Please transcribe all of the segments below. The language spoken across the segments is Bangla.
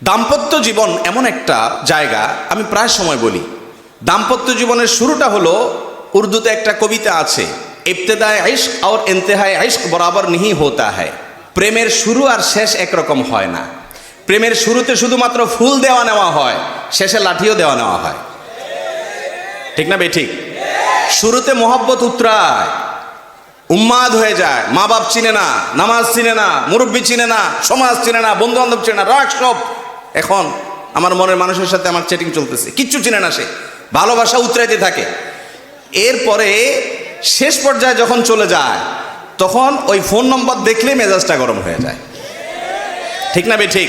দাম্পত্য জীবন এমন একটা জায়গা, আমি প্রায় সময় বলি দাম্পত্য জীবনের শুরুটা হলো, উর্দুতে একটা কবিতা আছে, ইবতেদায়ে ইশক আর ইন্তেহায়ে ইশক বরাবর नहीं होता है। প্রেমের শুরু আর শেষ একরকম হয় না। প্রেমের শুরুতে শুধুমাত্র ফুল দেওয়া নেওয়া হয়, শেষে লাঠিও দেওয়া নেওয়া হয়, ঠিক না বেঠিক? শুরুতে মোহব্বত উতরায়, উম্মাদ হয়ে যায়, মা বাপ চিনে না, নামাজ চিনে না, মুরব্বী চিনে না, সমাজ চিনে না, বন্ধু বান্ধব চিনে না, রাগ সব। এখন আমার মনের মানুষের সাথে আমার চ্যাটিং চলতেছে, কিচ্ছু চিনে না সে, ভালোবাসা উতরাইতে থাকে। এরপরে শেষ পর্যায়ে যখন চলে যায়, তখন ওই ফোন নম্বর দেখলে মেজাজটা গরম হয়ে যায়, ঠিক না বেঠিক?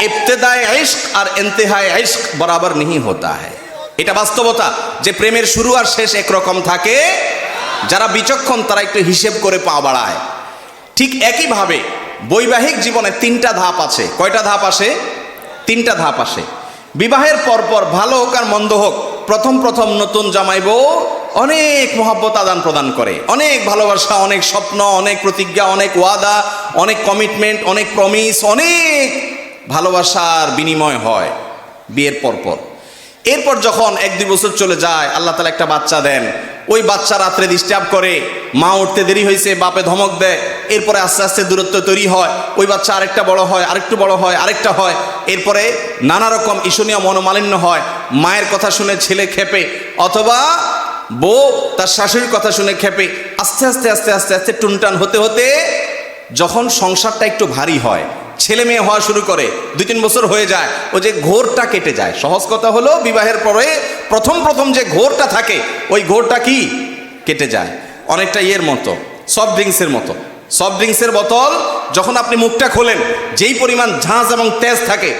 ইবতেদায়ে ইশক আর ইন্তেহায়ে ইশক বরাবর नहीं होता है। এটা বাস্তবতা যে প্রেমের শুরু আর শেষ একরকম থাকে। যারা বিচক্ষণ তারা একটু হিসেব করে পা বাড়ায়। ঠিক একইভাবে বৈবাহিক জীবনে তিনটা ধাপ আছে। কয়টা ধাপ আসে? তিনটা ধাপ আসে। বিবাহের পরপর ভালো হোক আর মন্দ হোক, প্রথম প্রথম নতুন জামাই বউ অনেক মহব্বত আদান প্রদান করে, অনেক ভালোবাসা, অনেক স্বপ্ন, অনেক প্রতিজ্ঞা, অনেক ওয়াদা, অনেক কমিটমেন্ট, অনেক প্রমিস, অনেক ভালোবাসার বিনিময় হয় বিয়ের পরপর। এরপর যখন 1-2 বছর চলে যায়, আল্লাহ তাআলা একটা বাচ্চা দেন, ওই বাচ্চা রাত্রে ডিস্টার্ব করে, মা উঠতে দেরি হয়েছে, বাপে ধমক দেয়, এরপরে আস্তে আস্তে দূরত্ব তৈরি হয়, ওই বাচ্চা আরেকটা বড় হয়, আরেকটু বড় হয়, আরেকটা হয়, এরপরে নানা রকম ঈর্ষণীয় মনোমালিন্য হয়, মায়ের কথা শুনে ছেলে খেপে, অথবা বউ তার শাশুড়ির কথা শুনে খেপে, আস্তে আস্তে আস্তে আস্তে আস্তে টুনটান হতে হতে যখন সংসারটা একটু ভারী হয়, ছেলে মেয়ে হওয়া শুরু করে, 2-3 বছর হয়ে যায়, ও যে ঘোরটা কেটে যায়। সহজ কথা হলো, বিবাহের পরে প্রথম প্রথম যে ঘোরটা থাকে, ওই ঘোরটা কি কেটে যায়। অনেকটা ইয়ের মতো, সফট ড্রিঙ্কসের মতো। সফট ড্রিঙ্কসের বোতল যখন আপনি মুখটা খোলেন, যেই পরিমাণ ঝাঁজ এবং তেজ থাকে,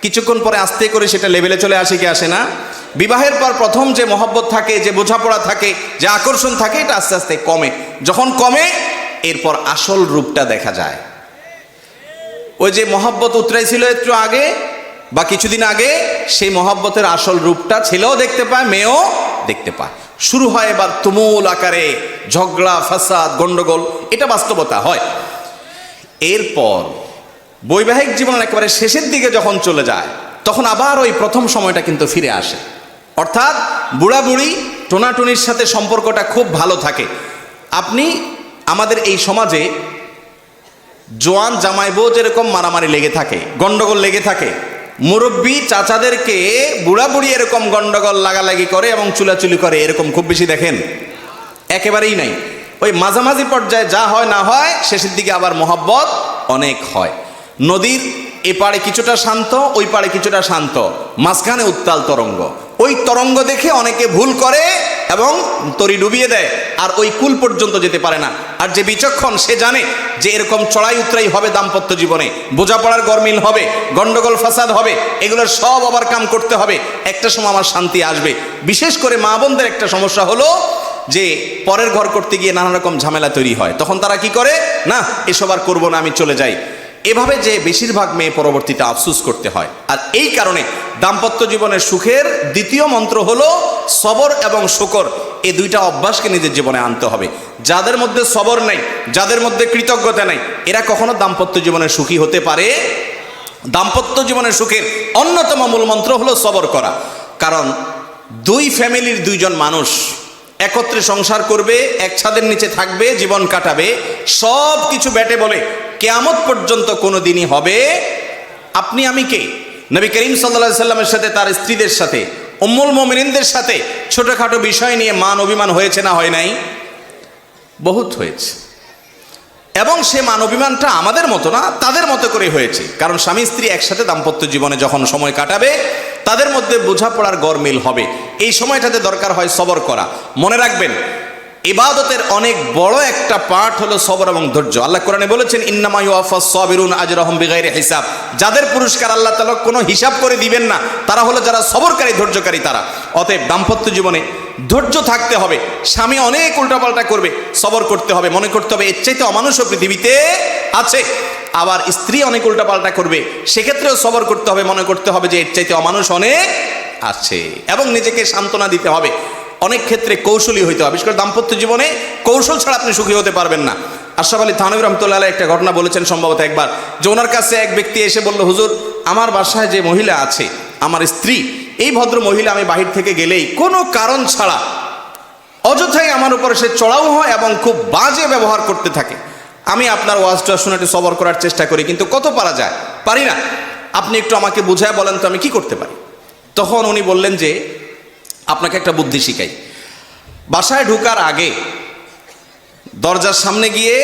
কিছুক্ষণ পরে আস্তে করে সেটা লেভেলে চলে আসে কি আসে না? বিবাহের পর প্রথম যে মহব্বত থাকে, যে বোঝাপড়া থাকে, যে আকর্ষণ থাকে, এটা আস্তে আস্তে কমে। যখন কমে, এরপর আসল রূপটা দেখা যায়। ওই যে মহব্বত উতরাইছিল একটু আগে বা কিছুদিন আগে, সেই মহব্বতের আসল রূপটা ছেলেও দেখতে পায়, মেয়েও দেখতে পায়। শুরু হয় এবার তুমুল আকারে ঝগড়া, ফাসাদ, গন্ডগোল, এটা বাস্তবতা হয়। এরপর বৈবাহিক জীবনের একেবারে শেষের দিকে যখন চলে যায়, তখন আবার ওই প্রথম সময়টা কিন্তু ফিরে আসে। অর্থাৎ বুড়া বুড়ি টোনাটুনির সাথে সম্পর্কটা খুব ভালো থাকে। আপনি আমাদের এই সমাজে জোয়ান জামাই বউ যেরকম মারামারি লেগে থাকে, গন্ডগোল লেগে থাকে, মুরব্বী চাচাদেরকে বুড়া বুড়ি এরকম গন্ডগোল লাগালাগি করে এবং চুলাচুলি করে, এরকম খুব বেশি দেখেন? একেবারেই নাই। ওই মাঝামাঝি পর্যায়ে যা হয় না হয়, শেষের দিকে আবার মহব্বত অনেক হয়। নদীর এ পাড়ে কিছুটা শান্ত, ওই পাড়ে কিছুটা শান্ত, মাঝখানে উত্তাল তরঙ্গ। ওই তরঙ্গ দেখে অনেকে ভুল করে এবং তরি ডুবিয়ে দেয়, আর ওই কুল পর্যন্ত যেতে পারে না। আর যে বিচক্ষণ, সে জানে যে এরকম চড়াই উতরাই হবে দাম্পত্য জীবনে, বোঝাপড়ার গরমিল হবে, গন্ডগোল ফাসাদ হবে, এগুলোর সব ওভারকাম করতে হবে। একটা সময় আমার শান্তি আসবে। বিশেষ করে মা বোনদের একটা সমস্যা হলো যে পরের ঘর করতে গিয়ে নানা রকম ঝামেলা তৈরি হয়। তখন তারা কি করে, না এসব আর করবো না, আমি চলে যাই। এভাবে যে বেশিরভাগ মেয়ে পরবর্তীতে আফসোস করতে হয়। আর এই কারণে দাম্পত্য জীবনের সুখের দ্বিতীয় মন্ত্র হলো সবর এবং শুকর। এই দুইটা অভ্যাসকে নিজের জীবনে আনতে হবে। যাদের মধ্যে সবর নেই, যাদের মধ্যে কৃতজ্ঞতা নেই, এরা কখনো দাম্পত্য জীবনে সুখী হতে পারে। দাম্পত্য জীবনের সুখের অন্যতম মূল মন্ত্র হলো সবর করা। কারণ দুই ফ্যামিলির দুইজন মানুষ একত্রে সংসার করবে, এক ছাদের নিচে থাকবে, জীবন কাটাবে, সব কিছু ব্যাটে বলে কিয়ামত পর্যন্ত কোনো দিনই হবে। আপনি আমি কে? নবী করিম সাল্লাল্লাহু আলাইহি সাল্লামের সাথে, তার স্ত্রীদের সাথে, উম্মুল মুমিনিনদের সাথে ছোটখাটো বিষয় নিয়ে মান অভিমান হয়েছে না হয় নাই? বহুত হয়েছে। এবং সে মান অভিমানটা আমাদের মতো না, তাদের মতো করে হয়েছে। কারণ স্বামী স্ত্রী একসাথে দাম্পত্য জীবনে যখন সময় কাটাবে, তাদের মধ্যে বোঝাপড়ার গরমিল হবে। এই সময়টাতে দরকার হয় সবর করা। মনে রাখবেন, ইবাদতের অনেক বড় একটা পার্ট হলো সবর এবং ধৈর্য। আল্লাহ কোরআনে বলেছেন, ইন্নামা ইউওয়াফাস সাবিরুন আজরাহুম বিগাইরি হিসাব। যাদের পুরস্কার আল্লাহ তাআলা কোনো হিসাব করে দিবেন না, তারা হলো যারা সবরকারী, ধৈর্যকারী তারা। অতএব দাম্পত্য জীবনে ধৈর্য থাকতে হবে। স্বামী অনেক উল্টাপাল্টা করবে, সবর করতে হবে। মনে করতে হবে এর চাইতে অমানুষও পৃথিবীতে আছে। আবার স্ত্রী অনেক উল্টাপাল্টা করবে, সেক্ষেত্রেও সবর করতে হবে। মনে করতে হবে যে এর চাইতে অমানুষ অনেক আছে, এবং নিজেকে সান্ত্বনা দিতে হবে। অনেক ক্ষেত্রে কৌশলী হইতে হবে। বিশেষ করে দাম্পত্য জীবনে কৌশল ছাড়া আপনি সুখী হতে পারবেন না। আশরাফ আলী থানভী রহমতুল্লাহ আলাইহি একটা ঘটনা বলেছেন সম্ভবত একবার, যে ওনার কাছে এক ব্যক্তি এসে বলল, হুজুর আমার বাসায় যে মহিলা আছে, আমার স্ত্রী, এই ভদ্র মহিলা আমি বাহির থেকে গেলেই কোনো কারণ ছাড়া অযথাই আমার উপরে সে চড়াও হয় এবং খুব বাজে ব্যবহার করতে থাকে। আমি আপনার ওয়াজটা শুনে একটু সবর করার চেষ্টা করি, কিন্তু কত পারা যায়, পারি না। আপনি একটু আমাকে বুঝায় বলেন তো আমি কি করতে পারি। তখন উনি বললেন যে আপনাকে একটা বুদ্ধি শিখাই। বাসায় ঢোকার আগে দরজার সামনে গিয়ে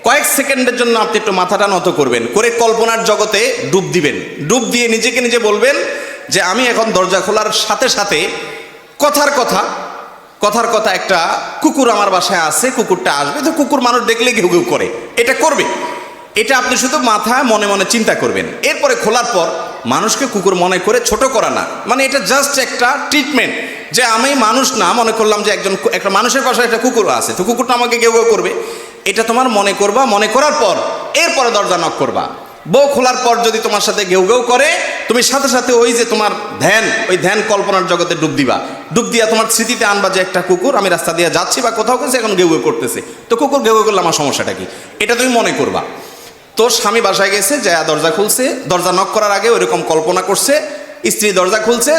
কয়েক সেকেন্ডের জন্য আপনি একটু মাথাটা নত করবেন, করে কল্পনার জগতে ডুব দিবেন। ডুব দিয়ে নিজেকে নিজে বলবেন যে আমি এখন দরজা খোলার সাথে সাথে কথার কথা একটা কুকুর আমার বাসায় আছে, কুকুরটা আসবে, তো কুকুর মানুষ দেখলে ঘেউ ঘেউ করে, এটা করবে। এটা আপনি শুধু মাথায় মনে মনে চিন্তা করবেন। এরপরে খোলার পর মানুষকে কুকুর মনে করে ছোট করা না, মানে এটা জাস্ট একটা ট্রিটমেন্ট, যে আমি মানুষ না, মনে করলাম যে একটা মানুষের পাশে একটা কুকুর আছে, তো কুকুরটা আমাকে ঘেউ ঘেউ করবে, এটা তোমার মনে করবা। মনে করার পর এরপরে দরজা নক করবা। বউ খোলার পর যদি তোমার সাথে ঘেউ ঘেউ করে, তুমি সাথে সাথে ওই যে তোমার ধ্যান, ওই ধ্যান কল্পনার জগতে ডুব দিবা। ডুব দিয়া তোমার স্মৃতিতে আনবা যে একটা কুকুর, আমি রাস্তা দিয়ে যাচ্ছি বা কোথাও গেছে, এখন ঘেউ ঘেউ করতেছে, তো কুকুর ঘেউ ঘেউ করলে আমার সমস্যাটা কি, এটা তুমি মনে করবা। তো স্বামী বাসায় গেছে, যা দরজা খুলছে, দরজা নক করার আগে ওইরকম কল্পনা করছে, স্ত্রী দরজা খুলছে,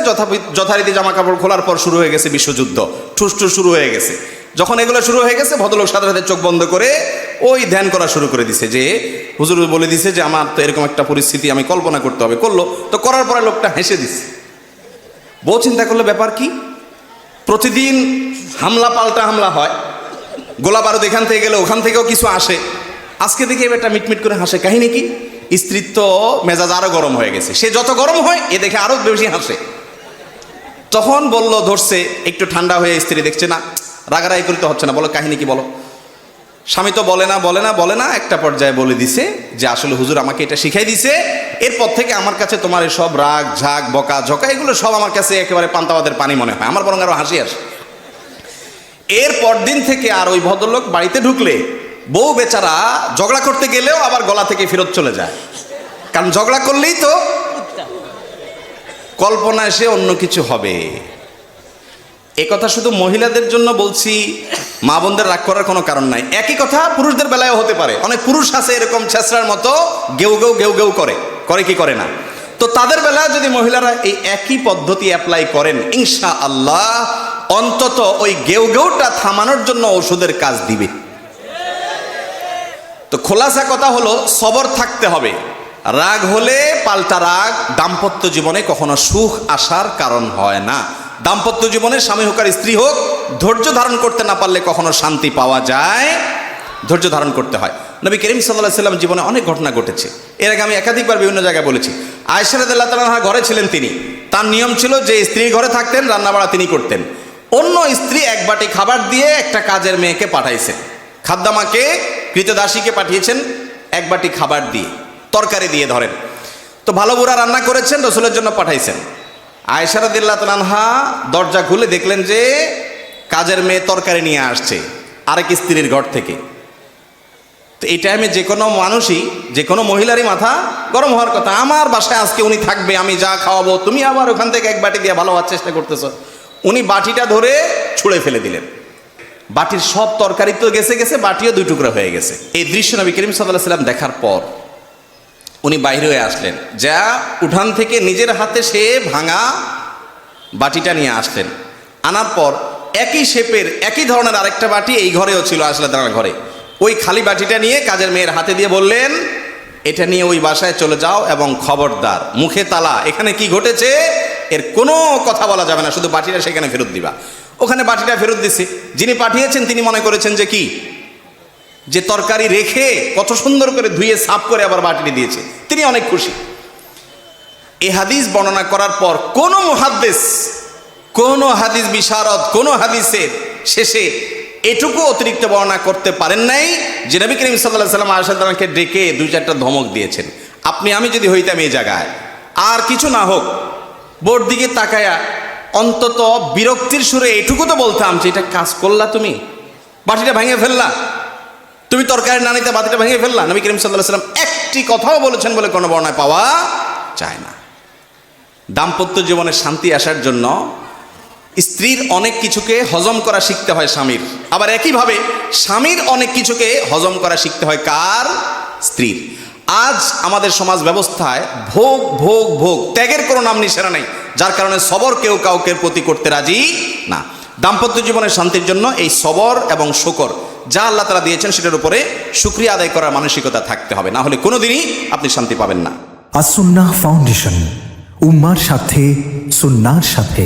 যথারীতি জামা কাপড় খোলার পর শুরু হয়ে গেছে বিশ্বযুদ্ধ, ঠুসঠুস শুরু হয়ে গেছে। যখন এগুলো শুরু হয়ে গেছে, ভদ্রলোক সাথে সাথে চোখ বন্ধ করে ওই ধ্যান করা শুরু করে দিছে, যে হুজুর বলে দিছে যে আমার তো এরকম একটা পরিস্থিতি আমি কল্পনা করতে হবে। করলো, তো করার পরে লোকটা হেসে দিছে। বউ চিন্তা করলো ব্যাপার কি, প্রতিদিন হামলা পাল্টা হামলা হয়, গোলা বারুদ এখান থেকে গেলে ওখান থেকেও কিছু আসে, আজকে দেখে একটা মিটমিট করে হাসে, কাহিনী কি? স্ত্রীর তো মেজাজ আরো গরম হয়ে গেছে, সে যত গরম হয় এ দেখে আরো বেশি হাসে। তখন বলল, ধরছে একটু ঠান্ডা হয়ে, স্ত্রী দেখছে না, রাগারাগি করতে হচ্ছে না, বলো কাহিনী কি বলো। স্বামী তো বলে না, একটা পর্যায়ে বলে দিছে যে আসলে হুজুর আমাকে এটা শিখাই দিছে, এরপর থেকে আমার কাছে তোমার সব রাগ ঝাগ বকা ঝকা এগুলো সব আমার কাছে একেবারে পান্তাবাদের পানি মনে হয়, আমার বরং আরো হাসি আসে। এরপর দিন থেকে আর ওই ভদ্রলোক বাড়িতে ঢুকলে বউ বেচারা ঝগড়া করতে গেলেও আবার গলা থেকে ফেরত চলে যায়, কারণ ঝগড়া করলেই তো কল্পনা এসে অন্য কিছু হবে। এ কথা শুধু মহিলাদের জন্য বলছি, মা বোনদের রাগ করার কোনো কারণ নাই। একই কথা পুরুষদের বেলায় হতে পারে, অনেক পুরুষ আছে এরকম ছেঁচড়ার মতো গেউ গেউ করে কি করে না, তো তাদের বেলায় যদি মহিলারা এই একই পদ্ধতি অ্যাপ্লাই করেন, ইনশাআল্লাহ অন্তত ওই গেউ গেউটা থামানোর জন্য ওষুধের কাজ দিবে। তো খোলাসা কথা হলো, সবর থাকতে হবে। রাগ হলে পাল্টা রাগ দাম্পত্য জীবনে কখনো সুখ আসার কারণ হয় না। দাম্পত্য জীবনে স্বামী হোক আর স্ত্রী হোক, ধৈর্য ধারণ করতে না পারলে কখনো শান্তি পাওয়া যায়, ধৈর্য ধারণ করতে হয়। নবী করিম সাল্লাল্লাহু আলাইহি সাল্লাম জীবনে অনেক ঘটনা ঘটেছে, এর আগে আমি একাধিকবার বিভিন্ন জায়গায় বলেছি। আয়েশা রাদিয়াল্লাহু তাআলা আনহা ঘরে ছিলেন, তিনি, তার নিয়ম ছিল যে স্ত্রী ঘরে থাকতেন, রান্নাবাড়া তিনি করতেন। অন্য স্ত্রী এক বাটি খাবার দিয়ে একটা কাজের মেয়েকে পাঠাইছেন, খাদ্দামাকে কৃতদাসীকে পাঠিয়েছেন এক বাটি খাবার দিয়ে, তরকারি দিয়ে ধরেন। তো ভালো বুড়া রান্না করেছেন, রসুলের জন্য পাঠাইছেন। আয়েশা রাদিয়াল্লাহু তাআলা আনহা দরজা খুলে দেখলেন যে কাজের মেয়ে তরকারি নিয়ে আসছে আরেক স্ত্রীর ঘর থেকে। তো এই টাইমে যে কোনো মানুষই, যে কোনো মহিলারই মাথা গরম হওয়ার কথা, আমার বাসায় আজকে উনি থাকবে, আমি যা খাওয়াবো, তুমি আবার ওখান থেকে এক বাটি দিয়ে ভালো হওয়ার চেষ্টা করতেছ। উনি বাটিটা ধরে ছুঁড়ে ফেলে দিলেন, বাটির সব তরকারি তো গেছে, বাটিও দুই টুকরা হয়ে গেছে। এই দৃশ্য নবী করিম সাল্লাল্লাহু আলাইহি সাল্লাম দেখার পর উনি বাইরে হয়ে আসলেন, যা উঠান থেকে নিজের হাতে সে ভাঙা বাটিটা নিয়ে আসলেন। আনার পর একই শেপের একই ধরনের আরেকটা বাটি এই ঘরেও ছিল, আসলে তার ঘরে, ওই খালি বাটিটা নিয়ে কাজের মেয়ের হাতে দিয়ে বললেন, এটা নিয়ে ওই বাসায় চলে যাও এবং খবরদার মুখে তালা, এখানে কি ঘটেছে এর কোনো কথা বলা যাবে না, শুধু বাটিটা সেখানে ফেরত দিবা। ওখানে বাটিটা ফেরত দিছে, যিনি পাঠিয়েছেন তিনি মনে করেছেন যে কি, যে তরকারি রেখে কত সুন্দর করে ধুয়ে সাফ করে আবার বাটিটি দিয়েছে, তিনি অনেক খুশি। এই হাদিস বর্ণনা করার পর কোন মুহাদ্দিস, কোন হাদিস বিশারদ, কোন হাদিসের শেষে এটুকু অতিরিক্ত বর্ণনা করতে পারেন নাই যে নবী করিম সাল্লাল্লাহু আলাইহি ওয়াসাল্লাম আয়েশা রাদিয়াল্লাহু আনহাকে ডেকে দুই চারটা ধমক দিয়েছেন। আপনি আমি যদি হইতাম এই জায়গায়, আর কিছু না হোক বোর্ড দিকে তাকায়া অন্তত বিরক্তির সুরে এটুকু তো বলতাম যে এটা কাজ করলা, তুমি বাটিটা ভেঙে ফেললা, তুমি তরকারি না নিতে বাটিটা ভেঙে ফেললা। নবী করিম সাল্লাল্লাহু আলাইহি ওয়াসাল্লাম একটি কথাও বলেছেন বলে কোনো বর্ণনা পাওয়া যায় না। দাম্পত্য জীবনে শান্তি আসার জন্য স্ত্রীর অনেক কিছুকে হজম করা শিখতে হয় স্বামীর, আবার একইভাবে স্বামীর অনেক কিছুকে হজম করা শিখতে হয় কার, স্ত্রীর। আজ আমাদের সমাজ ব্যবস্থায় ভোগ ভোগ ভোগ, ত্যাগের কোনো নাম নিশানা নেই, যার কারণে সবর কেউ কাউকে প্রতি করতে রাজি না। দাম্পত্য জীবনের শান্তির জন্য এই সবর এবং শুকর যা আল্লাহ তাআলা দিয়েছেন সেটার উপরে শুকরিয়া আদায় করার মানসিকতা থাকতে হবে, না হলে কোনোদিনই আপনি শান্তি পাবেন না। আসুন্নাহ ফাউন্ডেশন, উম্মার সাথে সুন্নাহর সাথে।